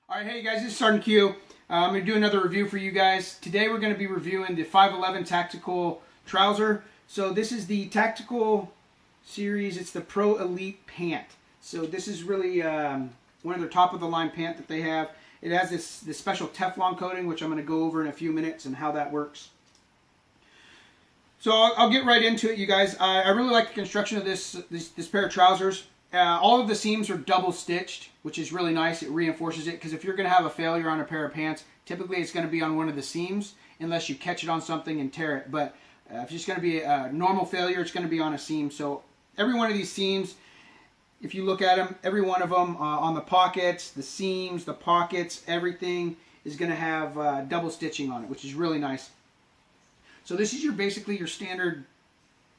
All right, hey guys, this is Sgt Q. I'm going to do another review for you guys. Today we're going to be reviewing the 511 Tactical Trouser. So this is the Tactical series. It's the Pro Elite Pant. So this is really one of their top of the line pant that they have. It has this special Teflon coating, which I'm going to go over in a few minutes and how that works. So I'll get right into it, you guys. I really like the construction of this pair of trousers. All of the seams are double stitched, which is really nice. It reinforces it, because if you're going to have a failure on a pair of pants, typically it's going to be on one of the seams, unless you catch it on something and tear it. But if it's going to be a normal failure, it's going to be on a seam. So every one of these seams, if you look at them, every one of them on the pockets, the seams, the pockets, everything is going to have double stitching on it, which is really nice. So this is basically your standard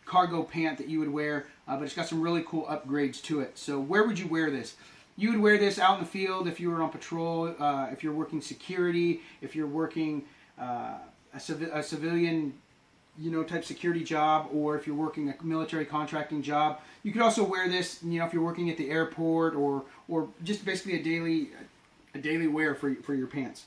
cargo pant that you would wear, but it's got some really cool upgrades to it. So where would you wear this? You would wear this out in the field if you were on patrol, if you're working security, if you're working a civilian, type security job, or if you're working a military contracting job. You could also wear this, if you're working at the airport, or just basically a daily wear for your pants.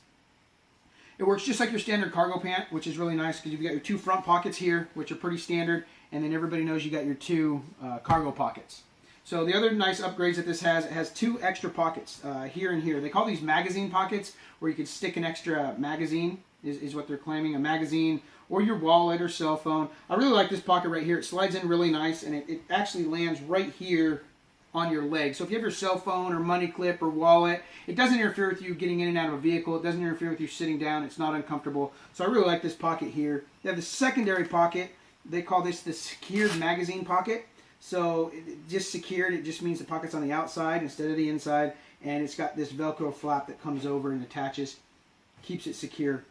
It works just like your standard cargo pant, which is really nice because you've got your two front pockets here, which are pretty standard, and then everybody knows you got your two cargo pockets. So the other nice upgrades that this has, it has two extra pockets here and here. They call these magazine pockets, where you could stick an extra magazine, is what they're claiming, a magazine, or your wallet or cell phone. I really like this pocket right here. It slides in really nice, and it actually lands right here on your leg. So if you have your cell phone or money clip or wallet, it doesn't interfere with you getting in and out of a vehicle. It doesn't interfere with you sitting down. It's not uncomfortable. So I really like this pocket here. They have the secondary pocket. They call this the secured magazine pocket. So just secured, it just means the pocket's on the outside instead of the inside, and it's got this Velcro flap that comes over and attaches, keeps it secure.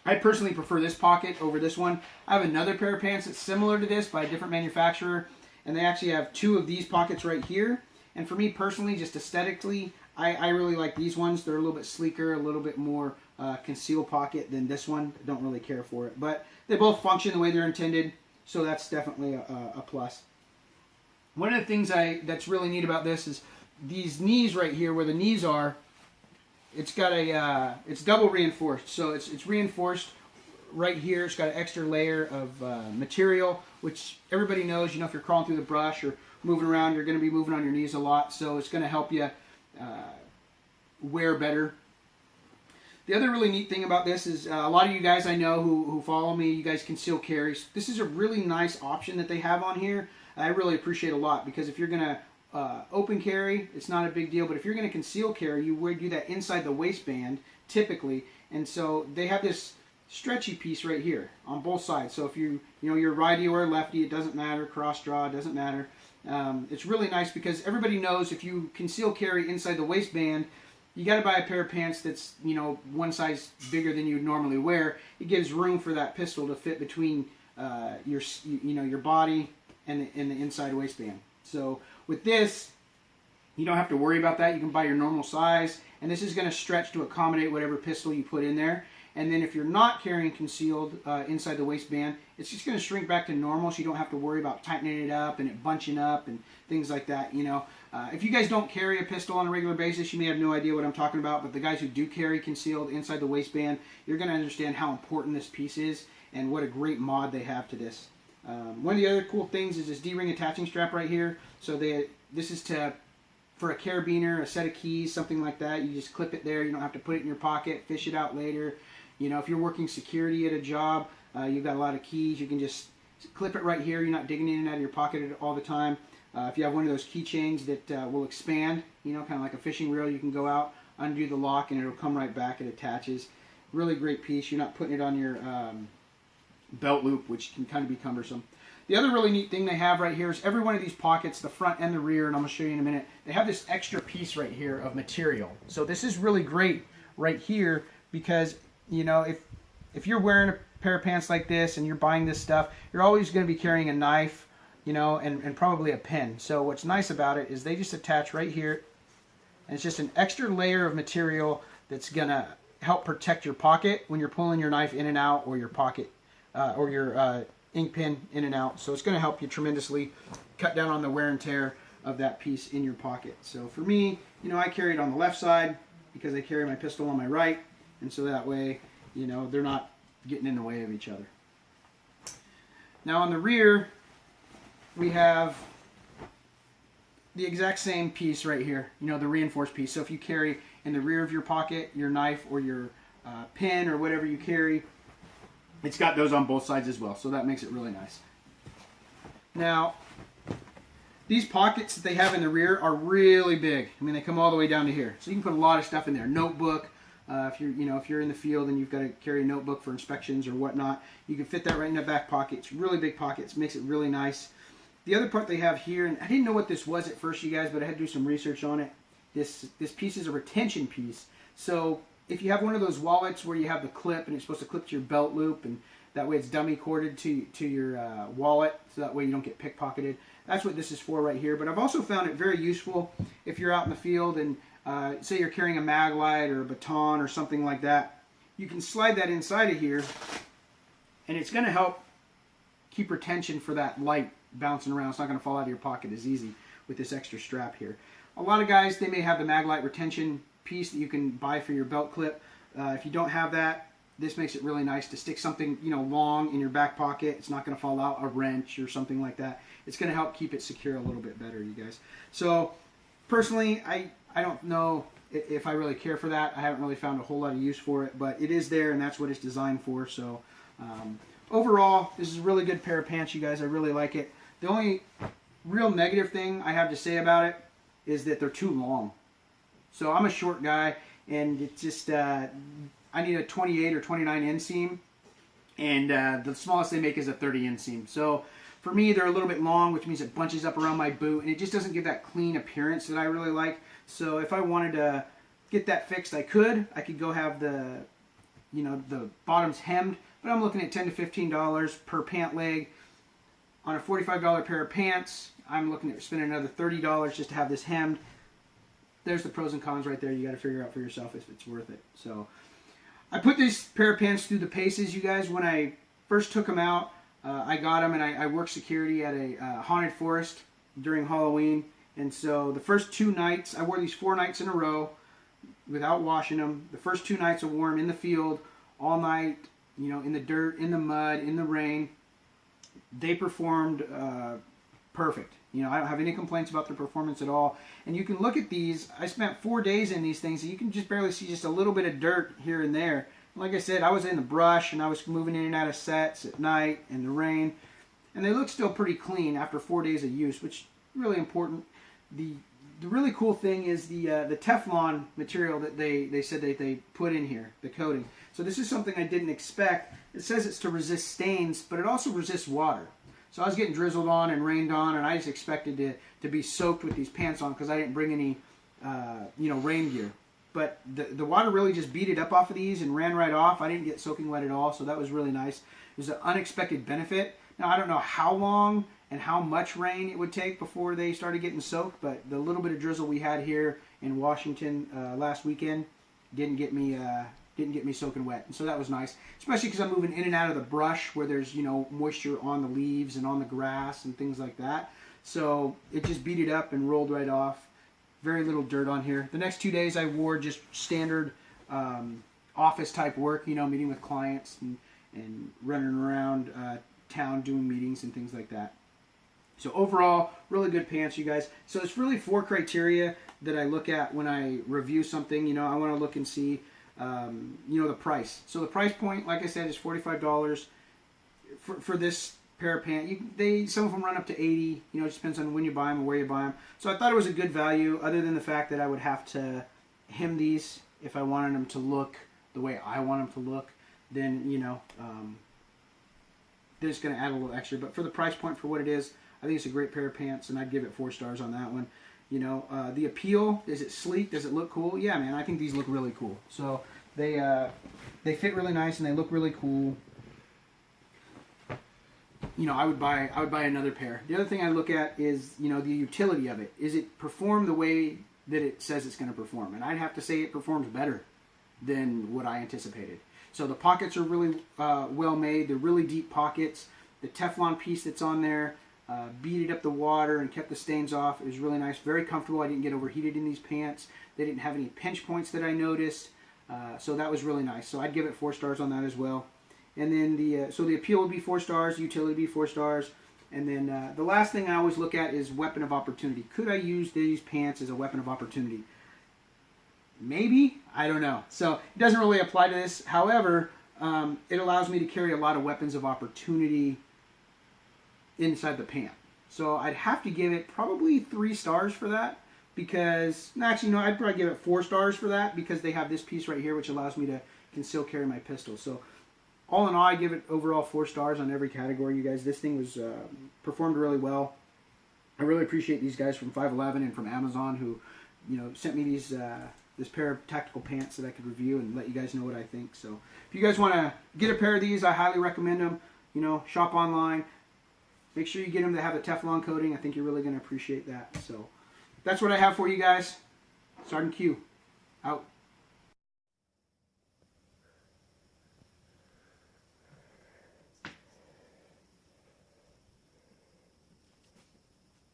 I personally prefer this pocket over this one. I have another pair of pants that's similar to this by a different manufacturer, and they actually have two of these pockets right here. And for me personally, just aesthetically, I really like these ones. They're a little bit sleeker, a little bit more conceal pocket than this one. I don't really care for it, but they both function the way they're intended, so that's definitely a plus. One of the things that's really neat about this is these knees right here, where the knees are. It's got it's double reinforced, so it's reinforced right here. It's got an extra layer of material, which everybody knows. If you're crawling through the brush or moving around, you're going to be moving on your knees a lot, so it's going to help you wear better. The other really neat thing about this is a lot of you guys I know who follow me, you guys conceal carry. This is a really nice option that they have on here. I really appreciate a lot, because if you're going to open carry, it's not a big deal, but if you're going to conceal carry, you would do that inside the waistband typically, and so they have this stretchy piece right here on both sides. So if you're righty or lefty, it doesn't matter. Cross draw, it doesn't matter. It's really nice because everybody knows if you conceal carry inside the waistband, you got to buy a pair of pants that's one size bigger than you'd normally wear. It gives room for that pistol to fit between your body and the inside waistband. So with this, you don't have to worry about that. You can buy your normal size, and this is going to stretch to accommodate whatever pistol you put in there. And then if you're not carrying concealed inside the waistband, it's just going to shrink back to normal, so you don't have to worry about tightening it up and it bunching up and things like that. If you guys don't carry a pistol on a regular basis, you may have no idea what I'm talking about, but the guys who do carry concealed inside the waistband, you're going to understand how important this piece is and what a great mod they have to this. One of the other cool things is this D-ring attaching strap right here. So this is for a carabiner, a set of keys, something like that. You just clip it there. You don't have to put it in your pocket, fish it out later. If you're working security at a job, you've got a lot of keys. You can just clip it right here. You're not digging in and out of your pocket all the time. If you have one of those keychains that will expand, kind of like a fishing reel, you can go out, undo the lock, and it'll come right back. It attaches. Really great piece. You're not putting it on your belt loop, which can kind of be cumbersome. The other really neat thing they have right here is every one of these pockets, the front and the rear, and I'm going to show you in a minute, they have this extra piece right here of material. So this is really great right here because, if you're wearing a pair of pants like this and you're buying this stuff, you're always going to be carrying a knife, and probably a pen. So what's nice about it is they just attach right here, and it's just an extra layer of material that's going to help protect your pocket when you're pulling your knife in and out, or your pocket, or your ink pen in and out. So it's going to help you tremendously cut down on the wear and tear of that piece in your pocket. So for me, I carry it on the left side, because I carry my pistol on my right, and so that way, you know, they're not getting in the way of each other. Now on the rear, we have the exact same piece right here, you know, the reinforced piece. So if you carry in the rear of your pocket your knife or your pen or whatever you carry, it's got those on both sides as well, so that makes it really nice. Now, these pockets that they have in the rear are really big. I mean, they come all the way down to here, so you can put a lot of stuff in there. Notebook, if you're in the field and you've got to carry a notebook for inspections or whatnot, you can fit that right in the back pocket. It's really big pockets, makes it really nice. The other part they have here, and I didn't know what this was at first, you guys, but I had to do some research on it. This piece is a retention piece. So if you have one of those wallets where you have the clip and it's supposed to clip to your belt loop, and that way it's dummy corded to your wallet, so that way you don't get pickpocketed. That's what this is for right here. But I've also found it very useful if you're out in the field and say you're carrying a mag light or a baton or something like that. You can slide that inside of here, and it's going to help keep retention for that light bouncing around. It's not going to fall out of your pocket as easy with this extra strap here. A lot of guys, they may have the mag light retention piece that you can buy for your belt clip. If you don't have that, this makes it really nice to stick something, you know, long in your back pocket. It's not going to fall out, a wrench or something like that. It's going to help keep it secure a little bit better, you guys. So personally, I don't know if I really care for that. I haven't really found a whole lot of use for it, but it is there, and that's what it's designed for. So overall, this is a really good pair of pants, you guys. I really like it. The only real negative thing I have to say about it is that they're too long. So I'm a short guy, and it's just I need a 28 or 29 inseam, and the smallest they make is a 30 inseam. So for me, they're a little bit long, which means it bunches up around my boot, and it just doesn't give that clean appearance that I really like. So if I wanted to get that fixed, I could go have the, you know, the bottoms hemmed, but I'm looking at $10 to $15 per pant leg. On a $45 pair of pants, I'm looking at spending another $30 just to have this hemmed. There's the pros and cons right there. You got to figure out for yourself if it's worth it. So I put this pair of pants through the paces, you guys. When I first took them out, I got them, and I worked security at a haunted forest during Halloween. And so the first 2 nights, I wore these 4 nights in a row without washing them. The first 2 nights I wore them in the field all night, you know, in the dirt, in the mud, in the rain. They performed perfect. You know, I don't have any complaints about their performance at all. And you can look at these. I spent 4 days in these things, and you can just barely see just a little bit of dirt here and there. Like I said, I was in the brush, and I was moving in and out of sets at night in the rain. And they look still pretty clean after 4 days of use, which is really important. The really cool thing is the teflon material that they said that they put in here, the coating. So this is something I didn't expect. It says it's to resist stains, but it also resists water. So I was getting drizzled on and rained on, and I just expected to be soaked with these pants on because I didn't bring any rain gear. But the water really just beat it up off of these and ran right off. I didn't get soaking wet at all, so that was really nice. It was an unexpected benefit. Now, I don't know how long and how much rain it would take before they started getting soaked, but the little bit of drizzle we had here in Washington last weekend didn't get me soaking wet, and so that was nice, especially because I'm moving in and out of the brush where there's, you know, moisture on the leaves and on the grass and things like that. So it just beat it up and rolled right off. Very little dirt on here. The next 2 days I wore just standard office type work, you know, meeting with clients and running around town doing meetings and things like that. So overall, really good pants, you guys. So it's really 4 criteria that I look at when I review something. You know, I want to look and see, the price. So the price point, like I said, is $45 for this pair of pants. Some of them run up to $80. You know, it just depends on when you buy them and where you buy them. So I thought it was a good value, other than the fact that I would have to hem these if I wanted them to look the way I want them to look. Then, you know, they're just going to add a little extra. But for the price point, for what it is, I think it's a great pair of pants, and I'd give it 4 stars on that one. You know, the appeal, is it sleek? Does it look cool? Yeah, man, I think these look really cool. So they fit really nice, and they look really cool. You know, I would buy another pair. The other thing I look at is, you know, the utility of it. Is it perform the way that it says it's going to perform? And I'd have to say it performs better than what I anticipated. So the pockets are really well made. They're really deep pockets. The Teflon piece that's on there, beaded up the water and kept the stains off. It was really nice, very comfortable. I didn't get overheated in these pants. They didn't have any pinch points that I noticed, so that was really nice. So I'd give it 4 stars on that as well. And then the appeal would be 4 stars, the utility would be 4 stars. And then the last thing I always look at is weapon of opportunity. Could I use these pants as a weapon of opportunity? Maybe, I don't know. So it doesn't really apply to this. However, it allows me to carry a lot of weapons of opportunity inside the pant. So I'd have to give it probably 3 stars for that, because, actually no, I'd probably give it 4 stars for that, because they have this piece right here which allows me to conceal carry my pistol. So all in all, I give it overall 4 stars on every category, you guys. This thing was performed really well. I really appreciate these guys from 511 and from Amazon who, you know, sent me these this pair of tactical pants that I could review and let you guys know what I think. So if you guys want to get a pair of these, I highly recommend them. You know, shop online. Make sure you get them to have a Teflon coating. I think you're really going to appreciate that. So that's what I have for you guys. Sgt Q, out.